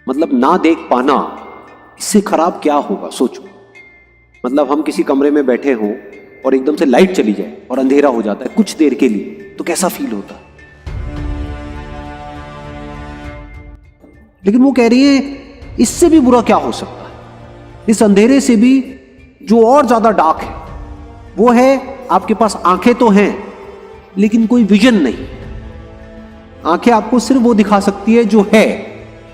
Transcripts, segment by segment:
मतलब ना देख पाना, इससे खराब क्या होगा सोचो। मतलब हम किसी कमरे में बैठे हों और एकदम से लाइट चली जाए और अंधेरा हो जाता है कुछ देर के लिए, तो कैसा फील होता है। लेकिन वो कह रही है इससे भी बुरा क्या हो सकता है, इस अंधेरे से भी जो और ज्यादा डार्क है वो है आपके पास आंखें तो हैं लेकिन कोई विजन नहीं। आंखें आपको सिर्फ वो दिखा सकती है जो है,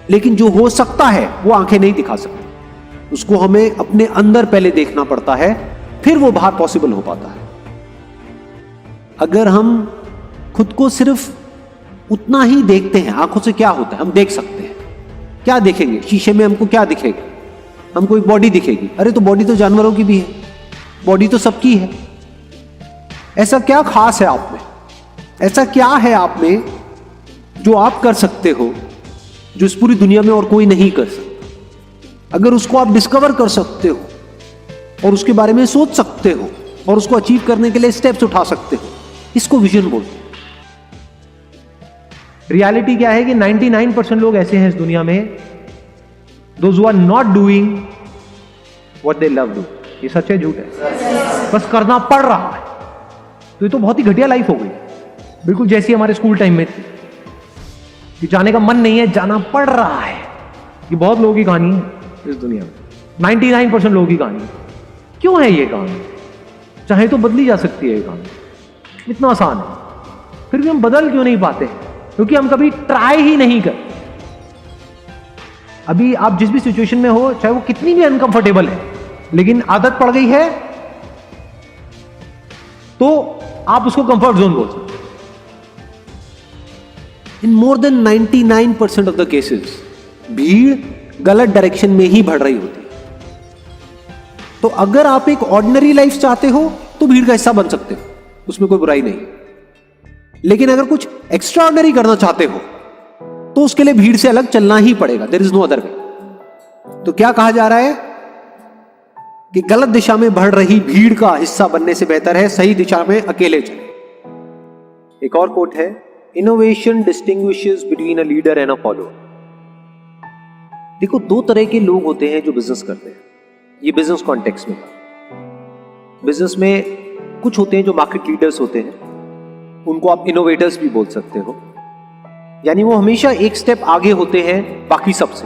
लेकिन जो हो सकता है वो आंखें नहीं दिखा सकती। उसको हमें अपने अंदर पहले देखना पड़ता है, फिर वो बाहर पॉसिबल हो पाता है। अगर हम खुद को सिर्फ उतना ही देखते हैं, आंखों से क्या होता है, हम देख सकते हैं। क्या देखेंगे शीशे में, हमको क्या दिखेगा, हमको एक बॉडी दिखेगी। अरे तो बॉडी तो जानवरों की भी है, बॉडी तो सबकी है। ऐसा क्या खास है आप में, ऐसा क्या है आप में जो आप कर सकते हो जो इस पूरी दुनिया में और कोई नहीं कर सकता। अगर उसको आप डिस्कवर कर सकते हो और उसके बारे में सोच सकते हो और उसको अचीव करने के लिए स्टेप्स उठा सकते हो, इसको विजन बोलते हैं। रियलिटी क्या है कि 99% लोग ऐसे हैं इस दुनिया में, those who are not doing what they love do. ये सच है झूठ है? बस करना पड़ रहा है। तो ये तो बहुत ही घटिया लाइफ हो गई, बिल्कुल जैसी हमारे स्कूल टाइम में थी कि जाने का मन नहीं है, जाना पड़ रहा है। ये बहुत लोगों की कहानी है इस दुनिया में, 99% लोगों की कहानी है। क्यों है ये कहानी? चाहे तो बदली जा सकती है ये कहानी, इतना आसान है। फिर भी हम बदल क्यों नहीं पाते? क्योंकि हम कभी ट्राई ही नहीं करते। अभी आप जिस भी सिचुएशन में हो, चाहे वो कितनी भी अनकंफर्टेबल है, लेकिन आदत पड़ गई है तो आप उसको कंफर्ट जोन बोल सकते। In more than 99% of the cases भीड़ गलत डायरेक्शन में ही बढ़ रही होती है। तो अगर आप एक ऑर्डिनरी लाइफ चाहते हो तो भीड़ का हिस्सा बन सकते हो, उसमें कोई बुराई नहीं। लेकिन अगर कुछ एक्स्ट्रा ऑर्डिनरी करना चाहते हो तो उसके लिए भीड़ से अलग चलना ही पड़ेगा। There is no other way. तो क्या कहा जा रहा है कि गलत दिशा में बढ़ रही भीड़ का हिस्सा बनने से बेहतर है सही दिशा में अकेले चले। एक और कोट है, innovation distinguishes between a leader and a follower. देखो, दो तरह के लोग होते हैं जो बिजनेस करते हैं। ये बिजनेस कॉन्टेक्स्ट में, बिजनेस में कुछ होते हैं जो मार्केट लीडर्स होते हैं, उनको आप इनोवेटर्स भी बोल सकते हो। यानी वो हमेशा एक स्टेप आगे होते हैं बाकी सबसे,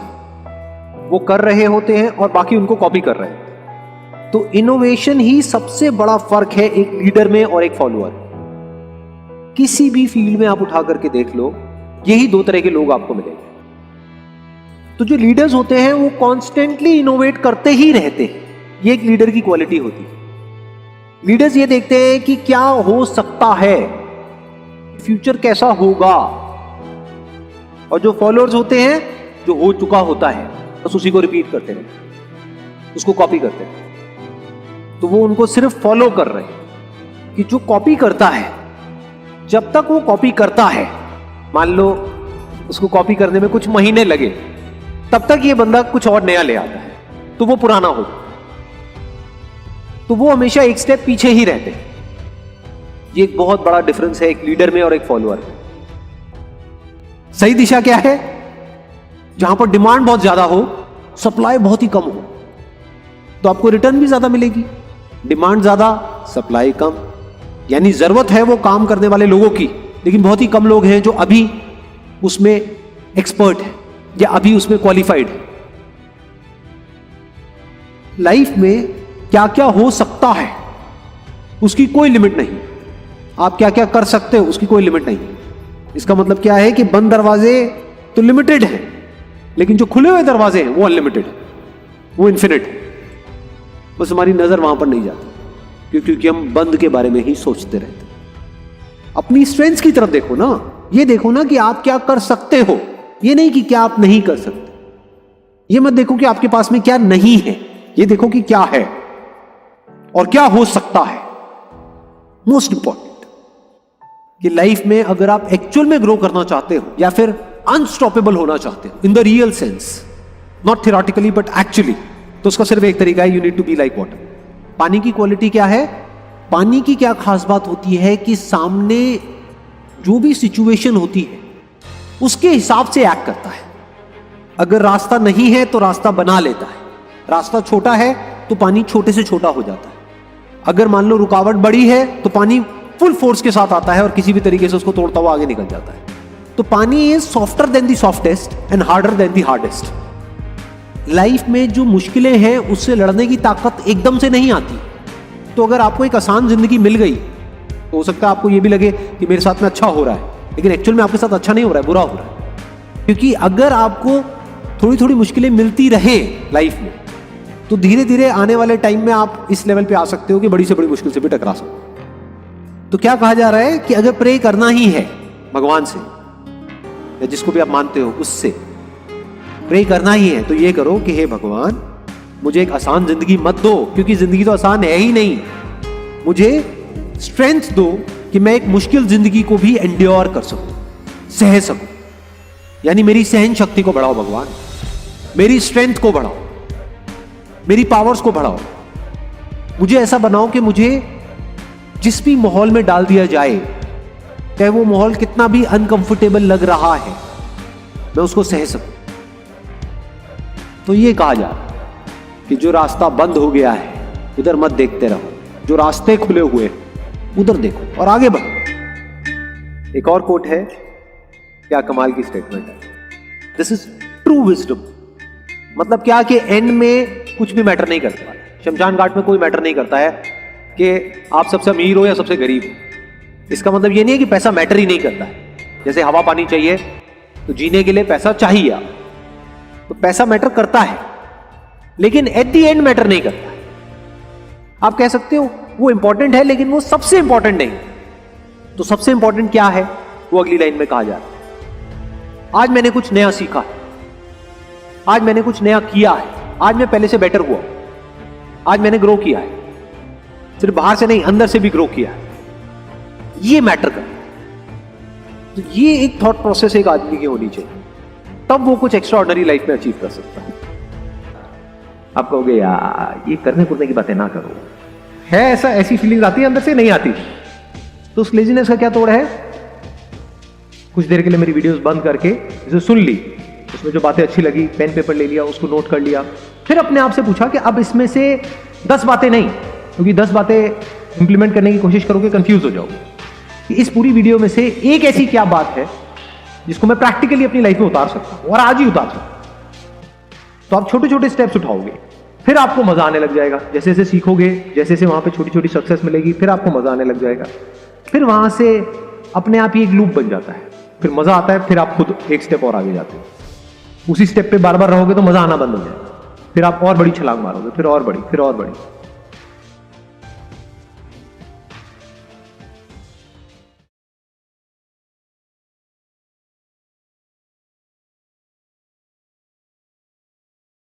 वो कर रहे होते हैं और बाकी उनको कॉपी कर रहे हैं। तो इनोवेशन ही सबसे बड़ा फर्क है एक लीडर में और एक फॉलोअर। किसी भी फील्ड में आप उठा करके देख लो, यही दो तरह के लोग आपको मिलेंगे। तो जो लीडर्स होते हैं वो कॉन्स्टेंटली इनोवेट करते ही रहते हैं, ये एक लीडर की क्वालिटी होती है। लीडर्स ये देखते हैं कि क्या हो सकता है, फ्यूचर कैसा होगा। और जो फॉलोअर्स होते हैं, जो हो चुका होता है बस उसी को रिपीट करते रहते हैं, उसको कॉपी करते हैं। तो वो उनको सिर्फ फॉलो कर रहे हैं कि जो कॉपी करता है, जब तक वो कॉपी करता है, मान लो उसको कॉपी करने में कुछ महीने लगे, तब तक ये बंदा कुछ और नया ले आता है तो वो पुराना हो, तो वो हमेशा एक स्टेप पीछे ही रहते हैं। ये एक बहुत बड़ा डिफरेंस है एक लीडर में और एक फॉलोअर में। सही दिशा क्या है? जहां पर डिमांड बहुत ज्यादा हो, सप्लाई बहुत ही कम हो, तो आपको रिटर्न भी ज्यादा मिलेगी। डिमांड ज्यादा, सप्लाई कम, यानी जरूरत है वो काम करने वाले लोगों की, लेकिन बहुत ही कम लोग हैं जो अभी उसमें एक्सपर्ट है या अभी उसमें क्वालिफाइड है। लाइफ में क्या क्या हो सकता है उसकी कोई लिमिट नहीं। आप क्या क्या कर सकते हो उसकी कोई लिमिट नहीं। इसका मतलब क्या है कि बंद दरवाजे तो लिमिटेड है, लेकिन जो खुले हुए दरवाजे हैं वो अनलिमिटेड है, वो इन्फिनिट है। बस हमारी नजर वहां पर नहीं जाती क्योंकि हम बंद के बारे में ही सोचते रहते हैं। अपनी स्ट्रेंथ्स की तरफ देखो ना, ये देखो ना कि आप क्या कर सकते हो, ये नहीं कि क्या आप नहीं कर सकते। ये मत देखो कि आपके पास में क्या नहीं है, ये देखो कि क्या है और क्या हो सकता है। मोस्ट इंपॉर्टेंट कि लाइफ में अगर आप एक्चुअल में ग्रो करना चाहते हो या फिर अनस्टॉपेबल होना चाहते हो in the real sense, not theoretically but actually, तो उसका सिर्फ एक तरीका है, you need to be like water. पानी की क्वालिटी क्या है? पानी की क्या खास बात होती है कि सामने जो भी सिचुएशन होती है उसके हिसाब से एक्ट करता है। अगर रास्ता नहीं है तो रास्ता बना लेता है। रास्ता छोटा है तो पानी छोटे से छोटा हो जाता है। अगर मान लो रुकावट बड़ी है तो पानी फुल फोर्स के साथ आता है और किसी भी तरीके से उसको तोड़ता हुआ आगे निकल जाता है। तो पानी is softer then the softest and harder than the hardest. Life में जो मुश्किलें हैं उससे लड़ने की ताकत एकदम से नहीं आती। तो अगर आपको एक आसान जिंदगी मिल गई तो हो सकता है आपको ये भी लगे कि मेरे साथ में अच्छा हो रहा है, लेकिन एक्चुअल में आपके साथ अच्छा नहीं हो रहा है, बुरा हो रहा है। क्योंकि अगर आपको थोड़ी थोड़ी मुश्किलें मिलती रहे लाइफ में तो धीरे धीरे आने वाले टाइम में आप इस लेवल पे आ सकते हो कि बड़ी से बड़ी मुश्किल से भी टकरा सको। तो क्या कहा जा रहा है कि अगर प्रे करना ही है भगवान से या जिसको भी आप मानते हो उससे प्रे करना ही है तो ये करो कि हे भगवान मुझे एक आसान जिंदगी मत दो, क्योंकि जिंदगी तो आसान है ही नहीं। मुझे स्ट्रेंथ दो कि मैं एक मुश्किल जिंदगी को भी एंड्योर कर सकूं, सह सकूं। यानी मेरी सहन शक्ति को बढ़ाओ भगवान, मेरी स्ट्रेंथ को बढ़ाओ, मेरी पावर्स को बढ़ाओ। मुझे ऐसा बनाओ कि मुझे जिस भी माहौल में डाल दिया जाए, चाहे वो माहौल कितना भी अनकंफर्टेबल लग रहा है, मैं उसको सह सकूं। तो ये कहा जा रहा है कि जो रास्ता बंद हो गया है उधर मत देखते रहो, जो रास्ते खुले हुए हैं उधर देखो और आगे बढ़ो। एक और कोट है, क्या कमाल की स्टेटमेंट है, दिस इज ट्रू विजडम। मतलब क्या कि एंड में कुछ भी मैटर नहीं करता, शमशान घाट में कोई मैटर नहीं करता है कि आप सबसे अमीर हो या सबसे गरीब हो। इसका मतलब ये नहीं है कि पैसा मैटर ही नहीं करता है। जैसे हवा पानी चाहिए तो जीने के लिए पैसा चाहिए आप, तो पैसा मैटर करता है, लेकिन एट द एंड मैटर नहीं करता है। आप कह सकते हो वो इंपॉर्टेंट है लेकिन वो सबसे इंपॉर्टेंट नहीं। तो सबसे इंपॉर्टेंट क्या है वो अगली लाइन में कहा जा रहा है। आज मैंने कुछ नया सीखा है, आज मैंने कुछ नया किया है, आज मैं पहले से बेटर हुआ, आज मैंने ग्रो किया है, सिर्फ बाहर से नहीं अंदर से भी ग्रो किया है। ये मैटर करता है। तो ये एक थॉट प्रोसेस एक आदमी की होनी चाहिए, तब वो कुछ एक्स्ट्रा ऑर्डिनरी लाइफ में अचीव कर सकता है। आप कहोगे यार ये करने कुरने की बातें ना करो, है ऐसा, ऐसी फीलिंग आती है अंदर से, नहीं आती तो उस लेजीनेस का क्या तोड़ है? कुछ देर के लिए मेरी वीडियोस बंद करके इसे सुन ली, उसमें जो बातें अच्छी लगी पेन पेपर ले लिया, उसको नोट कर लिया, फिर अपने आप से पूछा कि अब इसमें से 10 बातें नहीं, क्योंकि 10 बातें इंप्लीमेंट करने की कोशिश करोगे कंफ्यूज हो जाओगे, कि इस पूरी वीडियो में से एक ऐसी क्या बात है जिसको मैं प्रैक्टिकली अपनी लाइफ में उतार सकता हूं और आज ही उतार सकता हूं। तो आप छोटे छोटे स्टेप्स उठाओगे, फिर आपको मजा आने लग जाएगा। जैसे जैसे सीखोगे, जैसे जैसे वहां पे छोटी छोटी सक्सेस मिलेगी, फिर आपको मजा आने लग जाएगा। फिर वहां से अपने आप ही एक लूप बन जाता है, फिर मजा आता है, फिर आप खुद एक स्टेप और आगे जाते हो। उसी स्टेप पे बार बार रहोगे तो मजा आना बंद हो जाएगा, फिर आप और बड़ी छलांग मारोगे, फिर और बड़ी, फिर और बड़ी।